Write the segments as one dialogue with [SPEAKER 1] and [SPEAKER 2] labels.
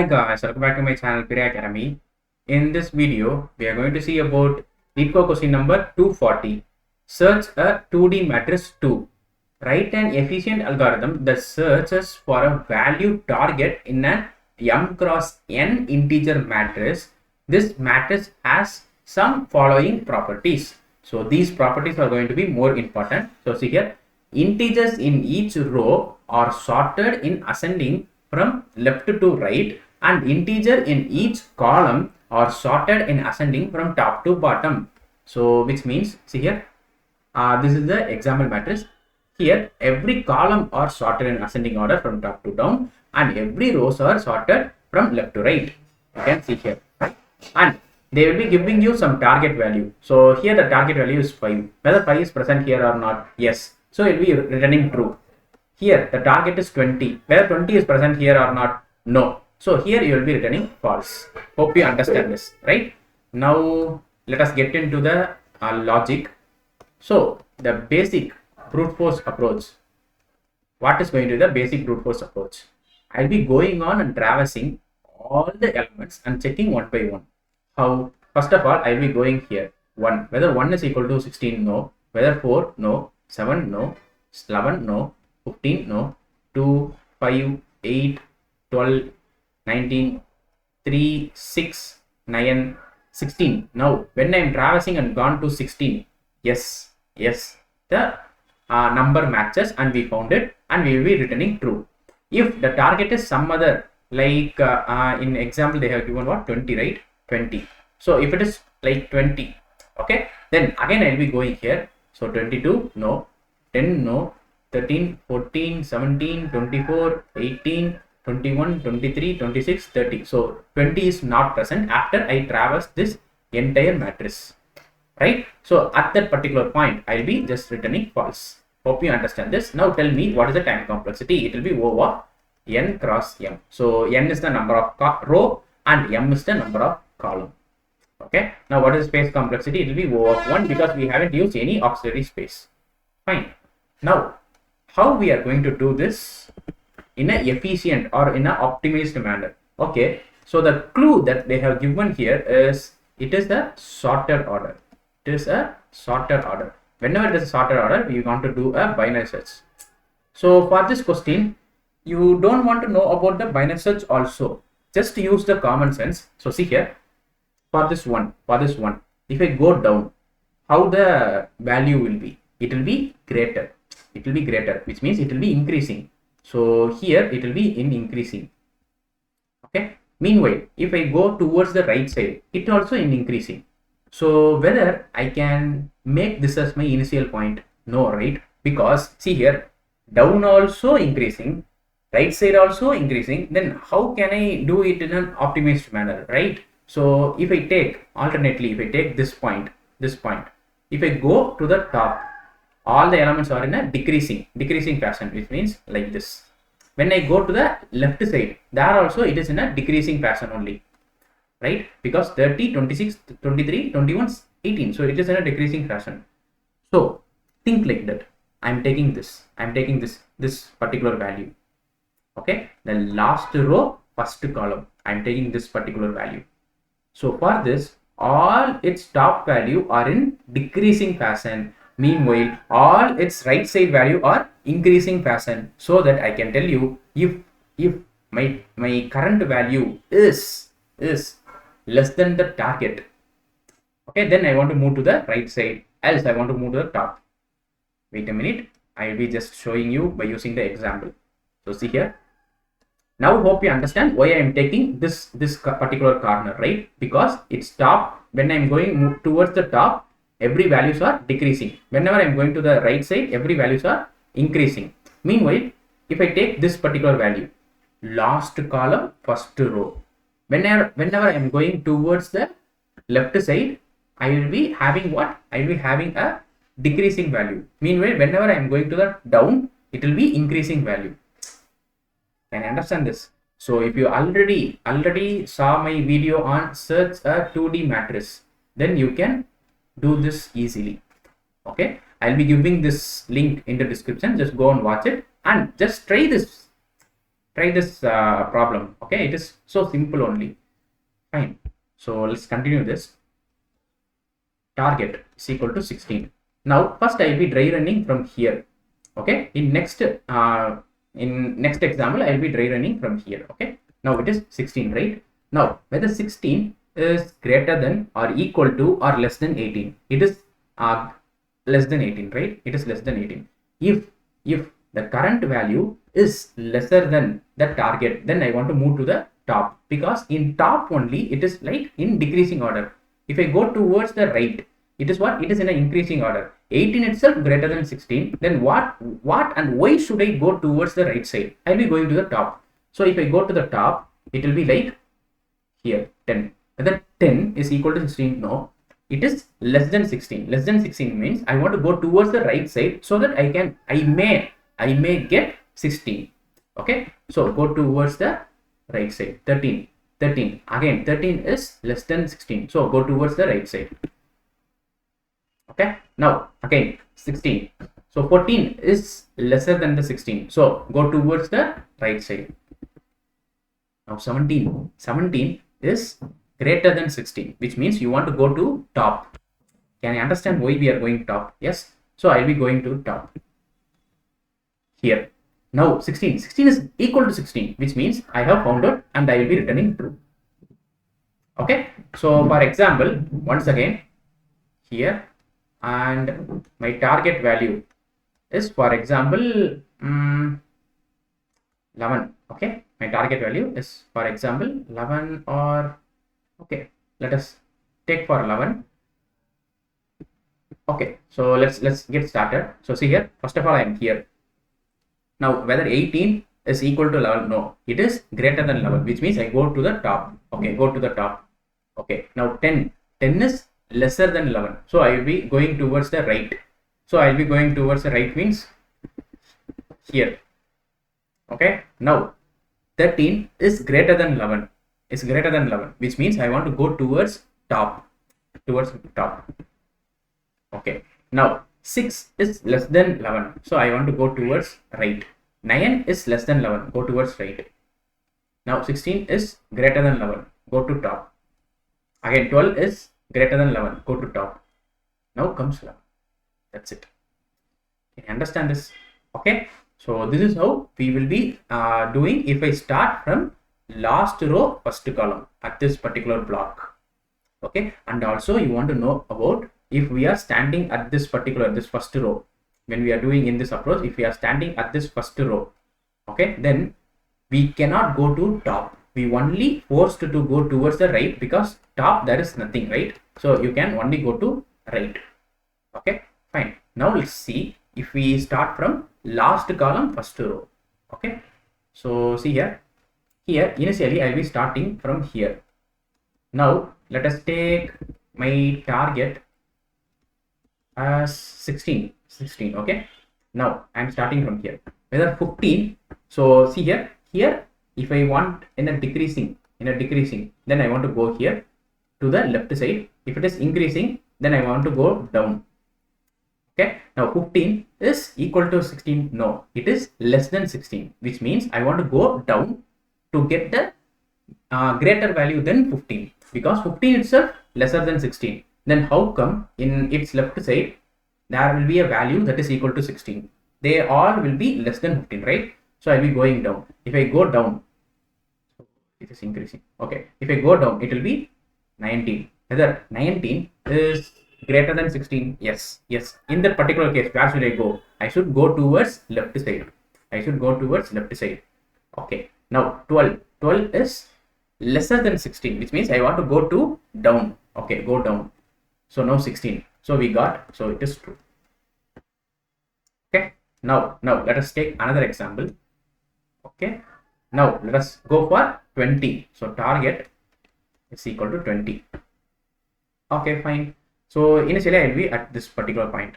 [SPEAKER 1] Hi guys, welcome back to my channel Pirai Academy. In this video, we are going to see about Leetcode question number 240. Search a 2D matrix 2. Write an efficient algorithm that searches for a value target in an m cross n integer matrix. This matrix has some following properties. So these properties are going to be more important. So see here, integers in each row are sorted in ascending from left to right, and integer in each column are sorted in ascending from top to bottom. So which means, see here, this is the example matrix. Here every column are sorted in ascending order from top to down, and every rows are sorted from left to right. You can see here, and they will be giving you some target value. So here the target value is 5. Whether 5 is present here or not, yes, so it will be returning true. Here the target is 20. Whether 20 is present here or not, no. So here you will be returning false. Hope you understand this, right? Now let us get into the logic. So the basic brute force approach. What is going to be the basic brute force approach? I'll be going on and traversing all the elements and checking one by one. How? First of all, I'll be going here 1. Whether 1 is equal to 16, no. Whether 4, no. 7, no. 11, no. 15, no. 2, 5, 8, 12, 19, 3, 6, 9, 16. Now, when I am traversing and gone to 16, yes, the number matches and we found it, and we will be returning true. If the target is some other, like in example they have given what, 20, right? 20. So if it is like 20, okay, then again I will be going here. So 22, no. 10, no. 13, 14, 17, 24, 18, 21, 23, 26, 30. So 20 is not present after I traverse this entire matrix, right? So at that particular point, I'll be just returning false. Hope you understand this. Now tell me, what is the time complexity? It will be over n cross m. So n is the number of row and m is the number of column. Okay. Now what is space complexity? It will be over 1 because we haven't used any auxiliary space. Fine. Now how we are going to do this in an efficient or in an optimized manner? Okay. So the clue that they have given here is it is the sorted order. It is a sorted order. Whenever it is a sorted order, we want to do a binary search. So for this question, you don't want to know about the binary search also. Just use the common sense. So see here, for this one, if I go down, how the value will be? It will be greater. It will be greater, which means it will be increasing. So here it will be in increasing. Okay. Meanwhile, if I go towards the right side, it also in increasing. So whether I can make this as my initial point? No, right? Because see here, down also increasing, right side also increasing. Then how can I do it in an optimized manner, right? So if I take alternately, if I take this point, if I go to the top, all the elements are in a decreasing fashion, which means like this. When I go to the left side, there also it is in a decreasing fashion only, right? Because 30, 26, 23, 21, 18. So it is in a decreasing fashion. So think like that. I'm taking this particular value. Okay. The last row, first column, I'm taking this particular value. So for this, all its top value are in decreasing fashion. Meanwhile, all its right side value are increasing fashion, so that I can tell you if my current value is less than the target, okay, then I want to move to the right side, else I want to move to the top. Wait a minute, I will be just showing you by using the example. So see here. Now hope you understand why I am taking this particular corner, right? Because it's top. When I am going towards the top, every values are decreasing. Whenever I am going to the right side, every values are increasing. Meanwhile, if I take this particular value, last column, first row, whenever I am going towards the left side, I will be having what? I will be having a decreasing value. Meanwhile, whenever I am going to the down, it will be increasing value. Can you understand this? So if you already saw my video on search a 2D matrix, then you can do this easily. Okay, I'll be giving this link in the description. Just go and watch it and just try this. Try this problem. Okay, it is so simple only. Fine. So let's continue this. Target is equal to 16. Now first I will be dry running from here. Okay, in next example I will be dry running from here. Okay, now it is 16, right? Now whether 16 is greater than or equal to or less than 18, it is less than 18, right? It is less than 18. If the current value is lesser than the target, then I want to move to the top, because in top only it is like in decreasing order. If I go towards the right, it is what? It is in an increasing order. 18 itself greater than 16, then what and why should I go towards the right side? I'll be going to the top. So if I go to the top, it will be like here 10. Whether 10 is equal to 16? No, it is less than 16. Less than 16 means I want to go towards the right side so that I may get 16. Okay, so go towards the right side. 13 again, 13 is less than 16, so go towards the right side. Okay, now again 16, so 14 is lesser than the 16, so go towards the right side. Now 17 is greater than 16, which means you want to go to top. Can you understand why we are going top? Yes, so I'll be going to top here. Now 16 is equal to 16, which means I have found out and I will be returning true. Okay, so for example, once again here, and my target value is, for example, 11. Okay, my target value is, for example, 11, or okay, let us take for 11. Okay, so let's get started. So see here, first of all I am here. Now whether 18 is equal to 11? No, it is greater than 11, which means I go to the top. Okay, go to the top. Okay, now 10 is lesser than 11, so I will be going towards the right. So I will be going towards the right means here. Okay, now 13 is greater than 11, which means I want to go towards top. Okay, now 6 is less than 11, so I want to go towards right. 9 is less than 11, go towards right. Now 16 is greater than 11, go to top. Again 12 is greater than 11, go to top. Now comes 11. That's it. Can you understand this? Okay, so this is how we will be doing if I start from last row first column at this particular block. Okay, and also you want to know about if we are standing at this first row, when we are doing in this approach, if we are standing at this first row, okay, then we cannot go to top. We only forced to go towards the right, because top there is nothing, right? So you can only go to right. Okay, fine. Now let's see if we start from last column first row. Okay, so see here initially I'll be starting from here. Now let us take my target as 16. Okay, now I'm starting from here. Whether 15, so see here if I want in a decreasing, then I want to go here to the left side. If it is increasing, then I want to go down. Okay, now 15 is equal to 16. No, it is less than 16, which means I want to go down to get the greater value than 15, because 15 itself lesser than 16. Then how come in its left side there will be a value that is equal to 16? They all will be less than 15, right? So I'll be going down. If I go down, it is increasing. Okay, if I go down, it will be 19. Whether 19 is greater than 16? Yes. In that particular case, where should I go? I should go towards left side. Okay, now 12 is lesser than 16, which means I want to go to down. Okay, go down. So now 16. So we got, so it is true. Okay, now let us take another example. Okay, now let us go for 20. So target is equal to 20. Okay, fine. So initially I will be at this particular point.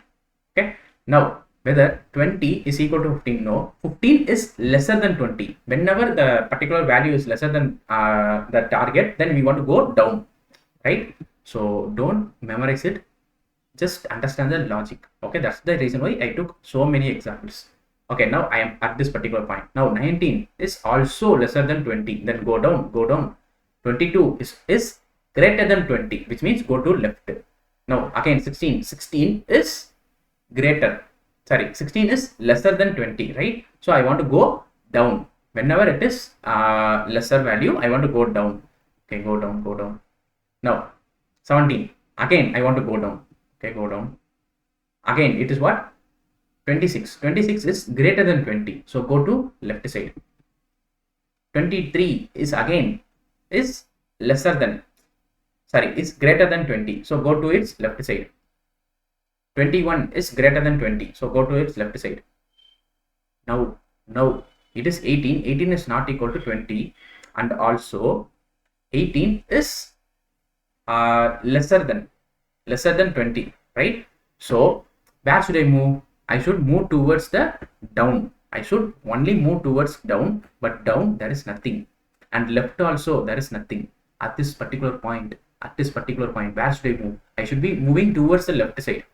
[SPEAKER 1] Okay, now whether 20 is equal to 15? No, 15 is lesser than 20. Whenever the particular value is lesser than the target, then we want to go down, right? So don't memorize it, just understand the logic. Okay, that's the reason why I took so many examples. Okay, now I am at this particular point. Now 19 is also lesser than 20. Then go down, go down. 22 is greater than 20, which means go to left. Now again 16. 16 is greater. Sorry, 16 is lesser than 20, right? So I want to go down. Whenever it is lesser value, I want to go down. Okay, go down, go down. Now 17. Again, I want to go down. Okay, go down. Again, it is what? 26. 26 is greater than 20. So go to left side. 23 is again is lesser than, sorry, is greater than 20. So go to its left side. 21 is greater than 20. So go to its left side. Now it is 18. 18 is not equal to 20. And also 18 is lesser than 20, right? So where should I move? I should move towards the down. I should only move towards down, but down there is nothing, and left also there is nothing at this particular point. At this particular point, where should I move? I should be moving towards the left side.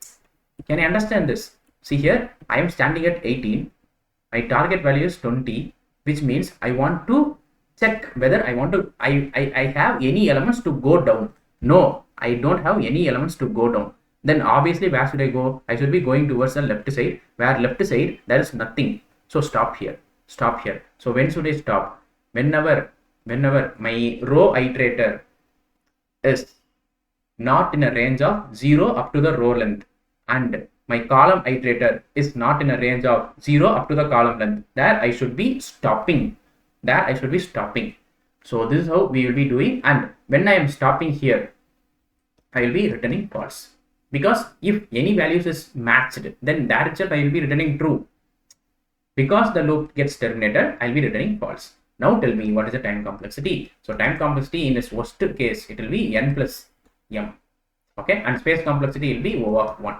[SPEAKER 1] Can you understand this? See here, I am standing at 18. My target value is 20, which means I want to check whether I want to I have any elements to go down. No, I don't have any elements to go down. Then obviously where should I go? I should be going towards the left side, where left side there is nothing. So stop here, stop here. So when should I stop? Whenever my row iterator is not in a range of 0 up to the row length, and my column iterator is not in a range of 0 up to the column length, there I should be stopping. There I should be stopping. So this is how we will be doing, and when I am stopping here, I will be returning false. Because if any values is matched, then that itself I will be returning true. Because the loop gets terminated, I will be returning false. Now tell me, what is the time complexity? So time complexity in this worst case, it will be n plus m. Okay, and space complexity will be O of 1.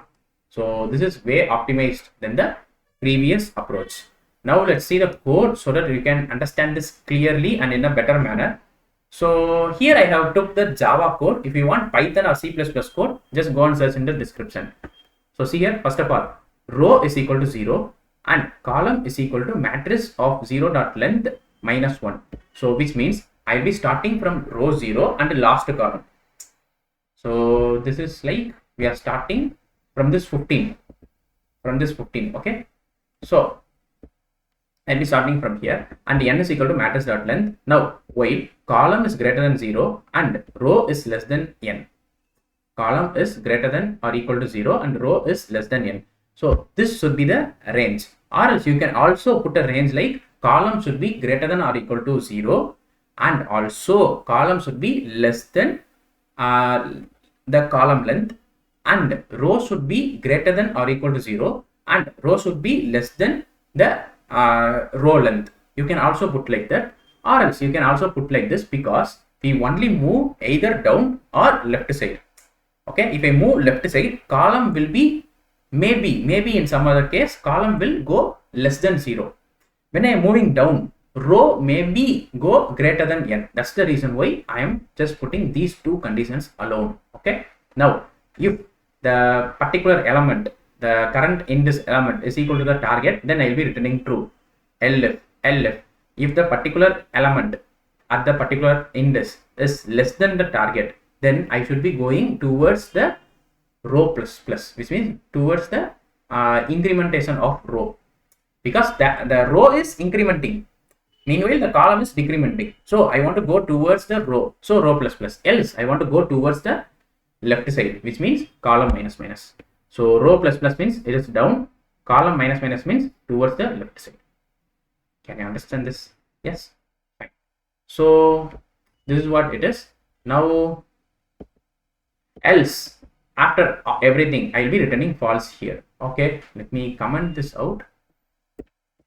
[SPEAKER 1] So this is way optimized than the previous approach. Now let's see the code so that you can understand this clearly and in a better manner. So here I have took the Java code. If you want Python or C++ code, just go and search in the description. So see here, first of all, row is equal to 0 and column is equal to matrix of 0 dot length minus 1. So which means I'll be starting from row 0 and the last column. So this is like we are starting from this 15. Okay. So I'll be starting from here, and n is equal to matrix dot length. Now while column is greater than 0 and row is less than n. Column is greater than or equal to 0 and row is less than n. So this should be the range, or else you can also put a range like column should be greater than or equal to 0 and also column should be less than the column length, and row should be greater than or equal to 0 and row should be less than the row length. You can also put like that, or else you can also put like this, because we only move either down or left side. Okay, if I move left side, column will be maybe in some other case column will go less than 0. When I am moving down, row maybe go greater than n. That's the reason why I am just putting these two conditions alone. Okay, now if the particular element, the current in this element is equal to the target, then I will be returning true. Elif if the particular element at the particular index is less than the target, then I should be going towards the row plus, which means towards the incrementation of row, because the row is incrementing, meanwhile the column is decrementing. So I want to go towards the row, so row plus, else I want to go towards the left side, which means column minus. So row plus means it is down, column minus means towards the left side. Can you understand this? Yes, fine. So this is what it is. Now else, after everything, I will be returning false here. Okay, let me comment this out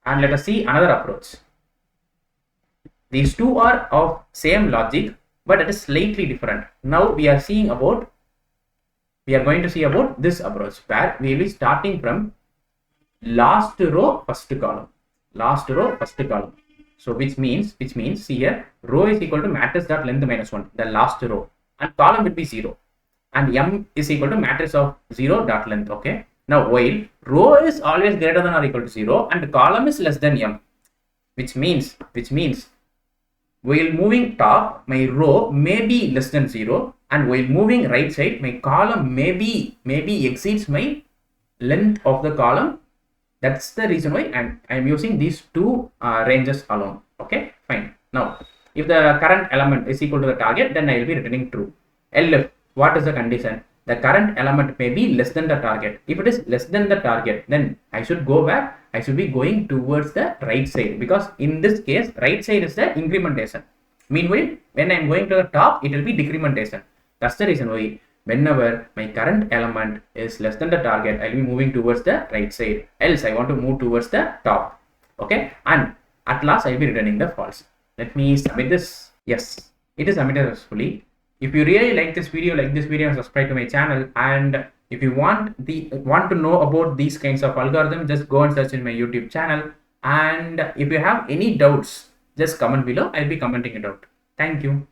[SPEAKER 1] and let us see another approach. These two are of same logic, but it is slightly different. Now we are going to see about this approach, where we will be starting from last row first column. So which means see here, row is equal to matrix dot length minus 1, the last row, and column will be 0, and m is equal to matrix of 0 dot length. Okay, Now while row is always greater than or equal to 0 and column is less than m, which means while moving top, my row may be less than 0, and while moving right side, my column maybe exceeds my length of the column. That's the reason why I'm using these two ranges alone. Okay, fine. Now, if the current element is equal to the target, then I will be returning true. Elif, what is the condition? The current element may be less than the target. If it is less than the target, then I should go back. I should be going towards the right side, because in this case, right side is the incrementation. Meanwhile, when I'm going to the top, it will be decrementation. That's the reason why whenever my current element is less than the target, I'll be moving towards the right side. Else, I want to move towards the top. Okay, and at last, I'll be returning the false. Let me submit this. Yes, it is submitted successfully. If you really like this video and subscribe to my channel, and if you want to know about these kinds of algorithms, just go and search in my YouTube channel. And if you have any doubts, just comment below. I'll be commenting it out. Thank you.